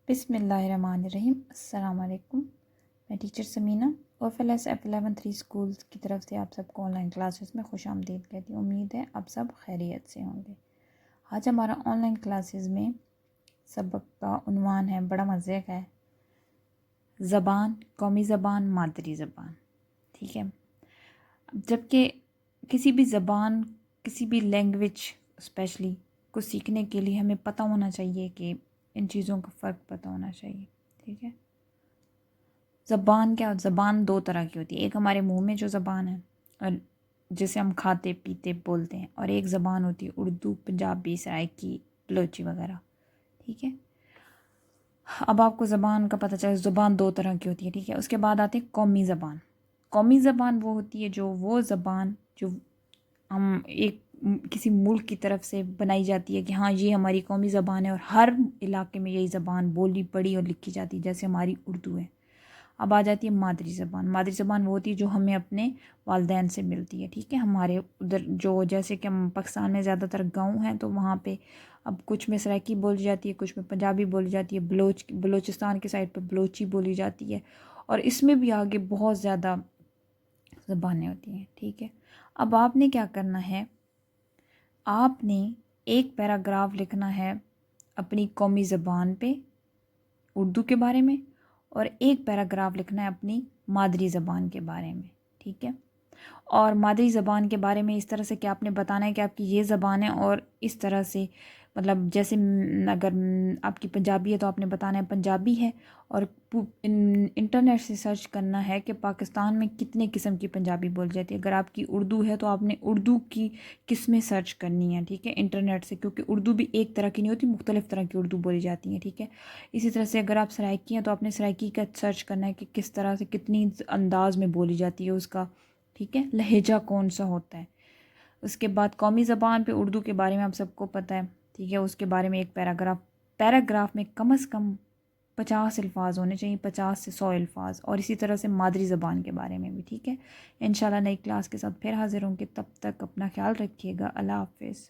بسم اللہ الرحمن الرحیم۔ السلام علیکم، میں ٹیچر سمینہ اور فیلس ایف 11-3 اسکولس کی طرف سے آپ سب کو آن لائن کلاسز میں خوش آمدید کہتی ہوں۔ امید ہے آپ سب خیریت سے ہوں گے۔ آج ہمارا آن لائن کلاسز میں سبق کا عنوان ہے، بڑا مزے کا ہے، زبان، قومی زبان، مادری زبان۔ ٹھیک ہے، جبکہ کسی بھی زبان، کسی بھی لینگویج اسپیشلی کو سیکھنے کے لیے ہمیں پتہ ہونا چاہیے کہ ان چیزوں کا فرق پتہ ہونا چاہیے۔ ٹھیک ہے، زبان کیا، زبان دو طرح کی ہوتی ہے، ایک ہمارے منہ میں جو زبان ہے اور جسے ہم کھاتے پیتے بولتے ہیں، اور ایک زبان ہوتی ہے اردو، پنجابی، سرائکی، بلوچی وغیرہ۔ ٹھیک ہے، اب آپ کو زبان کا پتہ چلے، زبان دو طرح کی ہوتی ہے۔ ٹھیک ہے، اس کے بعد آتی ہے قومی زبان۔ قومی زبان وہ ہوتی ہے وہ زبان جو ہم کسی ملک کی طرف سے بنائی جاتی ہے کہ ہاں یہ ہماری قومی زبان ہے اور ہر علاقے میں یہی زبان بولی پڑھی اور لکھی جاتی ہے، جیسے ہماری اردو ہے۔ اب آ جاتی ہے مادری زبان۔ مادری زبان وہ ہوتی ہے جو ہمیں اپنے والدین سے ملتی ہے۔ ٹھیک ہے، ہمارے ادھر جو جیسے کہ ہم پاکستان میں زیادہ تر گاؤں ہیں تو وہاں پہ اب کچھ میں سرائکی بولی جاتی ہے، کچھ میں پنجابی بولی جاتی ہے، بلوچستان کی سائڈ پہ بلوچی بولی جاتی ہے، اور اس میں بھی آگے بہت زیادہ زبانیں ہوتی ہیں۔ ٹھیک ہے، اب آپ نے کیا کرنا ہے، آپ نے ایک پیراگراف لکھنا ہے اپنی قومی زبان پہ اردو کے بارے میں، اور ایک پیراگراف لکھنا ہے اپنی مادری زبان کے بارے میں۔ ٹھیک ہے، اور مادری زبان کے بارے میں اس طرح سے کہ آپ نے بتانا ہے کہ آپ کی یہ زبان ہے، اور اس طرح سے مطلب جیسے اگر آپ کی پنجابی ہے تو آپ نے بتانا ہے پنجابی ہے، اور انٹرنیٹ سے سرچ کرنا ہے کہ پاکستان میں کتنے قسم کی پنجابی بول جاتی ہے۔ اگر آپ کی اردو ہے تو آپ نے اردو کی قسمیں سرچ کرنی ہے۔ ٹھیک ہے، انٹرنیٹ سے، کیونکہ اردو بھی ایک طرح کی نہیں ہوتی، مختلف طرح کی اردو بولی جاتی ہیں۔ ٹھیک ہے، اسی طرح سے اگر آپ سرائکی ہیں تو آپ نے سرائکی کا سرچ کرنا ہے کہ کس طرح سے کتنی انداز میں بولی جاتی ہے اس کا، ٹھیک ہے، لہجہ کون سا ہوتا ہے۔ اس کے بعد قومی زبان پہ اردو کے بارے میں آپ سب کو پتہ ہے، ٹھیک ہے، اس کے بارے میں ایک پیراگراف میں کم از کم 50 الفاظ ہونے چاہیے، 50 سے 100 الفاظ، اور اسی طرح سے مادری زبان کے بارے میں بھی۔ ٹھیک ہے، انشاءاللہ نئی کلاس کے ساتھ پھر حاضر ہوں گے، تب تک اپنا خیال رکھیے گا۔ اللہ حافظ۔